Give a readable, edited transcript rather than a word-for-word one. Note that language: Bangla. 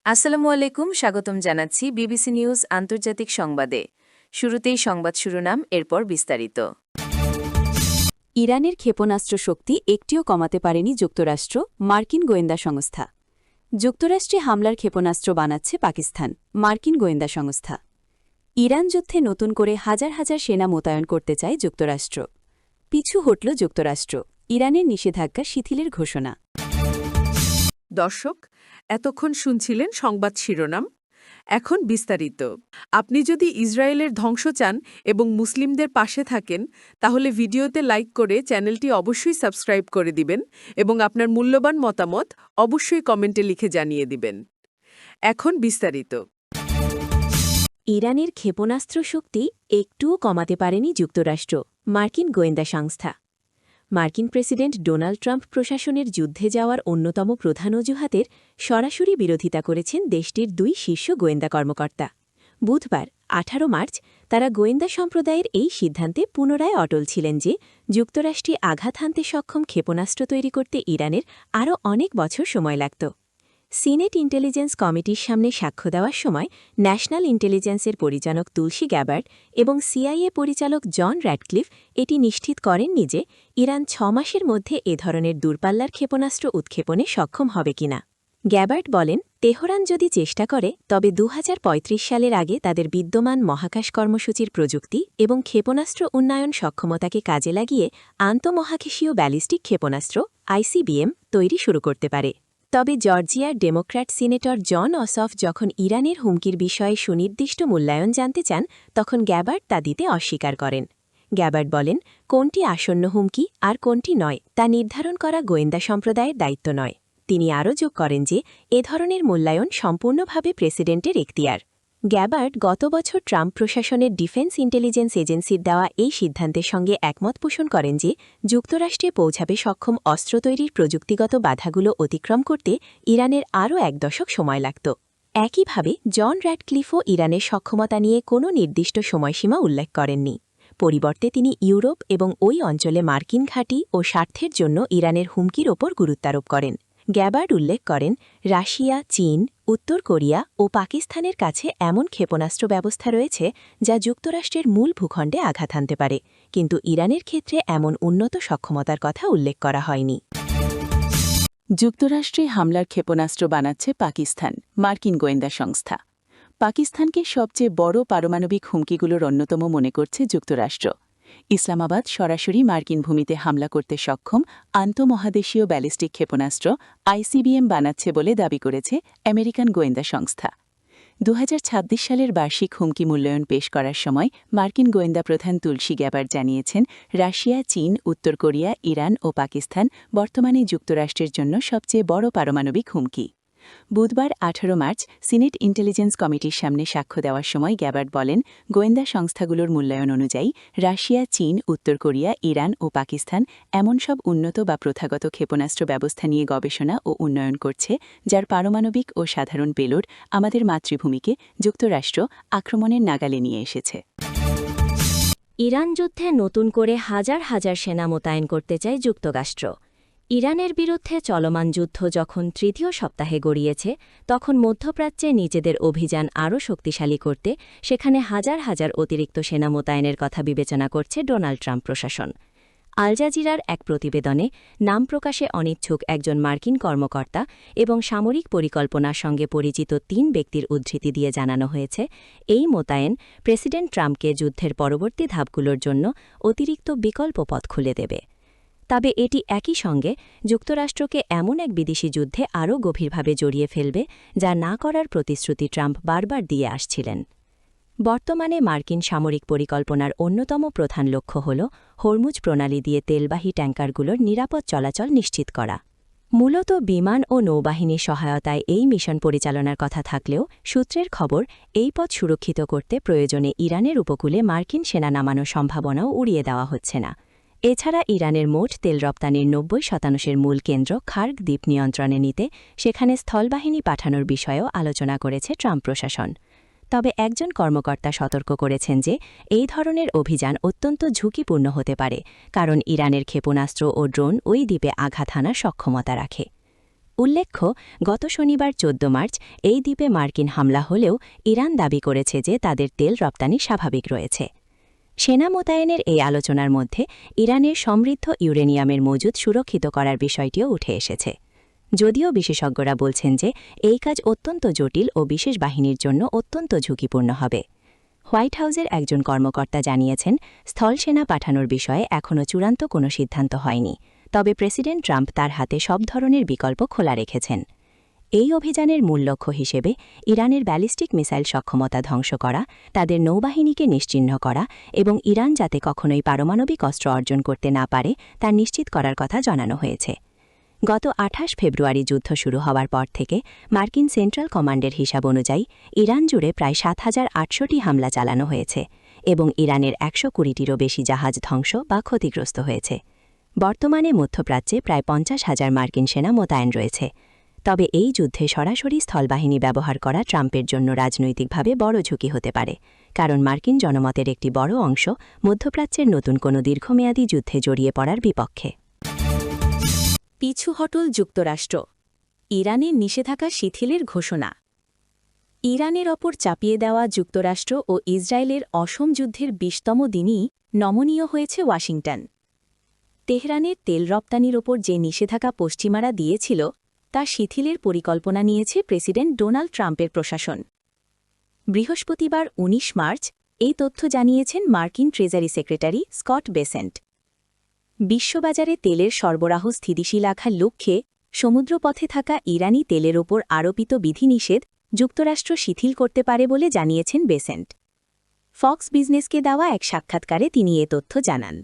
আসসালামু আলাইকুম, স্বাগতম জানাচ্ছি বিবিসি নিউজ আন্তর্জাতিক সংবাদে। শুরুতেই সংবাদ শিরোনাম, এরপর বিস্তারিত। ইরানের ক্ষেপণাস্ত্র শক্তি একটিও কমাতে পারেনি যুক্তরাষ্ট্র, মার্কিন গোয়েন্দা সংস্থা। যুক্তরাষ্ট্রে হামলার ক্ষেপণাস্ত্র বানাচ্ছে পাকিস্তান, মার্কিন গোয়েন্দা সংস্থা। ইরান যুদ্ধে নতুন করে হাজার হাজার সেনা মোতায়েন করতে চায় যুক্তরাষ্ট্র। পিছু হটল যুক্তরাষ্ট্র, ইরানের নিষেধাজ্ঞা শিথিলের ঘোষণা। দর্শক, এতক্ষণ শুনছিলেন সংবাদ শিরোনাম। এখন বিস্তারিত। আপনি যদি ইসরায়েলের ধ্বংস চান এবং মুসলিমদের পাশে থাকেন, তাহলে ভিডিওতে লাইক করে চ্যানেলটি অবশ্যই সাবস্ক্রাইব করে দিবেন এবং আপনার মূল্যবান মতামত অবশ্যই কমেন্টে লিখে জানিয়ে দিবেন। এখন বিস্তারিত। ইরানের ক্ষেপণাস্ত্র শক্তি একটুও কমাতে পারেনি যুক্তরাষ্ট্র, মার্কিন গোয়েন্দা সংস্থা। মার্কিন প্রেসিডেন্ট ডোনাল্ড ট্রাম্প প্রশাসনের যুদ্ধে যাওয়ার অন্যতম প্রধান অজুহাতের সরাসরি বিরোধিতা করেছেন দেশটির দুই শীর্ষ গোয়েন্দা কর্মকর্তা। বুধবার 18 মার্চ তারা গোয়েন্দা সম্প্রদায়ের এই সিদ্ধান্তে পুনরায় অটল ছিলেন যে যুক্তরাষ্ট্রে আঘাত হানতে সক্ষম ক্ষেপণাস্ত্র তৈরি করতে ইরানের আরও অনেক বছর সময় লাগত। সিনেট ইন্টেলিজেন্স কমিটির সামনে সাক্ষ্য দেওয়ার সময় ন্যাশনাল ইন্টেলিজেন্সের পরিচালক তুলসী গ্যাবার্ড এবং সিআইএ পরিচালক জন র্যাডক্লিফ এটি নিশ্চিত করেননি যে ইরান 6 মাসের মধ্যে এ ধরনের দূরপাল্লার ক্ষেপণাস্ত্র উৎক্ষেপণে সক্ষম হবে কিনা। গ্যাবার্ড বলেন, তেহরান যদি চেষ্টা করে তবে 2035 সালের আগে তাদের বিদ্যমান মহাকাশ কর্মসূচির প্রযুক্তি এবং ক্ষেপণাস্ত্র উন্নয়ন সক্ষমতাকে কাজে লাগিয়ে আন্তঃমহাকাশীয় ব্যালিস্টিক ক্ষেপণাস্ত্র আইসিবিএম তৈরি শুরু করতে পারে। তবে জর্জিয়ার ডেমোক্র্যাট সিনেটর জন অসফ যখন ইরানের হুমকির বিষয়ে সুনির্দিষ্ট মূল্যায়ন জানতে চান, তখন গ্যাবার্ড তা দিতে অস্বীকার করেন। গ্যাবার্ড বলেন, কোনটি আসন্ন হুমকি আর কোনটি নয় তা নির্ধারণ করা গোয়েন্দা সম্প্রদায়ের দায়িত্ব নয়। তিনি আরও যোগ করেন যে এ ধরনের মূল্যায়ন সম্পূর্ণভাবে প্রেসিডেন্টের এখতিয়ার। গ্যাবার্ড গত বছর ট্রাম্প প্রশাসনের ডিফেন্স ইন্টেলিজেন্স এজেন্সির দেওয়া এই সিদ্ধান্তের সঙ্গে একমত পোষণ করেন যে যুক্তরাষ্ট্রে পৌঁছাবে সক্ষম অস্ত্র তৈরির প্রযুক্তিগত বাধাগুলো অতিক্রম করতে ইরানের আরও 1 দশক সময় লাগত। একইভাবে জন র্যাডক্লিফও ইরানের সক্ষমতা নিয়ে কোনো নির্দিষ্ট সময়সীমা উল্লেখ করেননি। পরিবর্তে তিনি ইউরোপ এবং ওই অঞ্চলে মার্কিন ঘাঁটি ও স্বার্থের জন্য ইরানের হুমকির ওপর গুরুত্বারোপ করেন। গ্যাবার্ড উল্লেখ করেন, রাশিয়া, চীন, উত্তর কোরিয়া ও পাকিস্তানের কাছে এমন ক্ষেপণাস্ত্র ব্যবস্থা রয়েছে যা যুক্তরাষ্ট্রের মূল ভূখণ্ডে আঘাত হানতে পারে, কিন্তু ইরানের ক্ষেত্রে এমন উন্নত সক্ষমতার কথা উল্লেখ করা হয়নি। যুক্তরাষ্ট্রে হামলার ক্ষেপণাস্ত্র বানাচ্ছে পাকিস্তান, মার্কিন গোয়েন্দা সংস্থা। পাকিস্তানকে সবচেয়ে বড় পারমাণবিক হুমকিগুলোর অন্যতম মনে করছে যুক্তরাষ্ট্র। ইসলামাবাদ সরাসরি মার্কিন ভূমিতে হামলা করতে সক্ষম আন্তঃমহাদেশীয় ব্যালিস্টিক ক্ষেপণাস্ত্র আইসিবিএম বানাচ্ছে বলে দাবি করেছে আমেরিকান গোয়েন্দা সংস্থা। 2026 সালের বার্ষিক হুমকি মূল্যায়ন পেশ করার সময় মার্কিন গোয়েন্দা প্রধান তুলসী গ্যাবার্ড জানিয়েছেন, রাশিয়া, চীন, উত্তর কোরিয়া, ইরান ও পাকিস্তান বর্তমানে যুক্তরাষ্ট্রের জন্য সবচেয়ে বড় পারমাণবিক হুমকি। বুধবার 18 মার্চ সিনেট ইন্টেলিজেন্স কমিটির সামনে সাক্ষ্য দেওয়ার সময় গ্যাবার্ড বলেন, গোয়েন্দা সংস্থাগুলোর মূল্যায়ন অনুযায়ী রাশিয়া, চীন, উত্তর কোরিয়া, ইরান ও পাকিস্তান এমন সব উন্নত বা প্রথাগত ক্ষেপণাস্ত্র ব্যবস্থা নিয়ে গবেষণা ও উন্নয়ন করছে যার পারমাণবিক ও সাধারণ পেলোড আমাদের মাতৃভূমিকে যুক্তরাষ্ট্র আক্রমণের নাগালে নিয়ে এসেছে। ইরান যুদ্ধে নতুন করে হাজার হাজার সেনা মোতায়েন করতে চায় যুক্তরাষ্ট্র। ইরানের বিরুদ্ধে চলমান যুদ্ধ যখন 3য় সপ্তাহে গড়িয়েছে, তখন মধ্যপ্রাচ্যে নিজেদের অভিযান আরও শক্তিশালী করতে সেখানে হাজার হাজার অতিরিক্ত সেনা মোতায়েনের কথা বিবেচনা করছে ডোনাল্ড ট্রাম্প প্রশাসন। আল জাজিরার এক প্রতিবেদনে নাম প্রকাশে অনিচ্ছুক একজন মার্কিন কর্মকর্তা এবং সামরিক পরিকল্পনার সঙ্গে পরিচিত 3 ব্যক্তির উদ্ধৃতি দিয়ে জানানো হয়েছে, এই মোতায়েন প্রেসিডেন্ট ট্রাম্পকে যুদ্ধের পরবর্তী ধাপগুলোর জন্য অতিরিক্ত বিকল্প পথ খুলে দেবে। তবে এটি একই সঙ্গে যুক্তরাষ্ট্রকে এমন এক বিদেশি যুদ্ধে আরও গভীরভাবে জড়িয়ে ফেলবে যা না করার প্রতিশ্রুতি ট্রাম্প বারবার দিয়ে আসছিলেন। বর্তমানে মার্কিন সামরিক পরিকল্পনার অন্যতম প্রধান লক্ষ্য হল হরমুজ প্রণালী দিয়ে তেলবাহী ট্যাঙ্কারগুলোর নিরাপদ চলাচল নিশ্চিত করা। মূলত বিমান ও নৌবাহিনীর সহায়তায় এই মিশন পরিচালনার কথা থাকলেও সূত্রের খবর, এই পথ সুরক্ষিত করতে প্রয়োজনে ইরানের উপকূলে মার্কিন সেনা নামানোর সম্ভাবনাও উড়িয়ে দেওয়া হচ্ছে না। এছাড়া ইরানের মোট তেল রপ্তানির 90% মূল কেন্দ্র খার্গ দ্বীপ নিয়ন্ত্রণে নিতে সেখানে স্থলবাহিনী পাঠানোর বিষয়েও আলোচনা করেছে ট্রাম্প প্রশাসন। তবে একজন কর্মকর্তা সতর্ক করেছেন যে এই ধরনের অভিযান অত্যন্ত ঝুঁকিপূর্ণ হতে পারে, কারণ ইরানের ক্ষেপণাস্ত্র ও ড্রোন ওই দ্বীপে আঘাত হানার সক্ষমতা রাখে। উল্লেখ্য, গত শনিবার ১৪ মার্চ এই দ্বীপে মার্কিন হামলা হলেও ইরান দাবি করেছে যে তাদের তেল রপ্তানি স্বাভাবিক রয়েছে। সেনা মোতায়েনের এই আলোচনার মধ্যে ইরানের সমৃদ্ধ ইউরেনিয়ামের মজুদ সুরক্ষিত করার বিষয়টিও উঠে এসেছে। যদিও বিশেষজ্ঞরা বলছেন যে এই কাজ অত্যন্ত জটিল ও বিশেষ বাহিনীর জন্য অত্যন্ত ঝুঁকিপূর্ণ হবে। হোয়াইট হাউসের একজন কর্মকর্তা জানিয়েছেন, স্থলসেনা পাঠানোর বিষয়ে এখনও চূড়ান্ত কোনো সিদ্ধান্ত হয়নি, তবে প্রেসিডেন্ট ট্রাম্প তার হাতে সব ধরনের বিকল্প খোলা রেখেছেন। এই অভিযানের মূল লক্ষ্য হিসেবে ইরানের ব্যালিস্টিক মিসাইল সক্ষমতা ধ্বংস করা, তাদের নৌবাহিনীকে নিশ্চিহ্ন করা এবং ইরান যাতে কখনোই পারমাণবিক অস্ত্র অর্জন করতে না পারে তা নিশ্চিত করার কথা জানানো হয়েছে। গত ২৮ ফেব্রুয়ারি যুদ্ধ শুরু হওয়ার পর থেকে মার্কিন সেন্ট্রাল কমান্ডের হিসাব অনুযায়ী ইরান জুড়ে প্রায় ৭,৮০০টি হামলা চালানো হয়েছে এবং ইরানের ১২০টিরও বেশি জাহাজ ধ্বংস বা ক্ষতিগ্রস্ত হয়েছে। বর্তমানে মধ্যপ্রাচ্যে প্রায় ৫০,০০০ মার্কিন সেনা মোতায়েন রয়েছে। তবে এই যুদ্ধে সরাসরি স্থলবাহিনী ব্যবহার করা ট্রাম্পের জন্য রাজনৈতিকভাবে বড় ঝুঁকি হতে পারে, কারণ মার্কিন জনমতের একটি বড় অংশ মধ্যপ্রাচ্যের নতুন কোনো দীর্ঘমেয়াদী যুদ্ধে জড়িয়ে পড়ার বিপক্ষে। পিছু হটল যুক্তরাষ্ট্র, ইরানের নিষেধাজ্ঞা শিথিলের ঘোষণা। ইরানের ওপর চাপিয়ে দেওয়া যুক্তরাষ্ট্র ও ইসরায়েলের অসম যুদ্ধের ২০তম দিনই নমনীয় হয়েছে ওয়াশিংটন। তেহরানের তেল রপ্তানির ওপর যে নিষেধাজ্ঞা পশ্চিমারা দিয়েছিল তা শিথিলের পরিকল্পনা নিয়েছে প্রেসিডেন্ট ডোনাল্ড ট্রাম্পের প্রশাসন। বৃহস্পতিবার ১৯ মার্চ এই তথ্য জানিয়েছেন মার্কিন ট্রেজারি সেক্রেটারি স্কট বেসেন্ট। বিশ্ববাজারে তেলের সরবরাহ স্থিতিশীল রাখার লক্ষ্যে সমুদ্রপথে থাকা ইরানি তেলের ওপর আরোপিত বিধিনিষেধ যুক্তরাষ্ট্র শিথিল করতে পারে বলে জানিয়েছেন বেসেন্ট। ফক্স বিজনেসকে দেওয়া এক সাক্ষাৎকারে তিনি এ তথ্য জানান।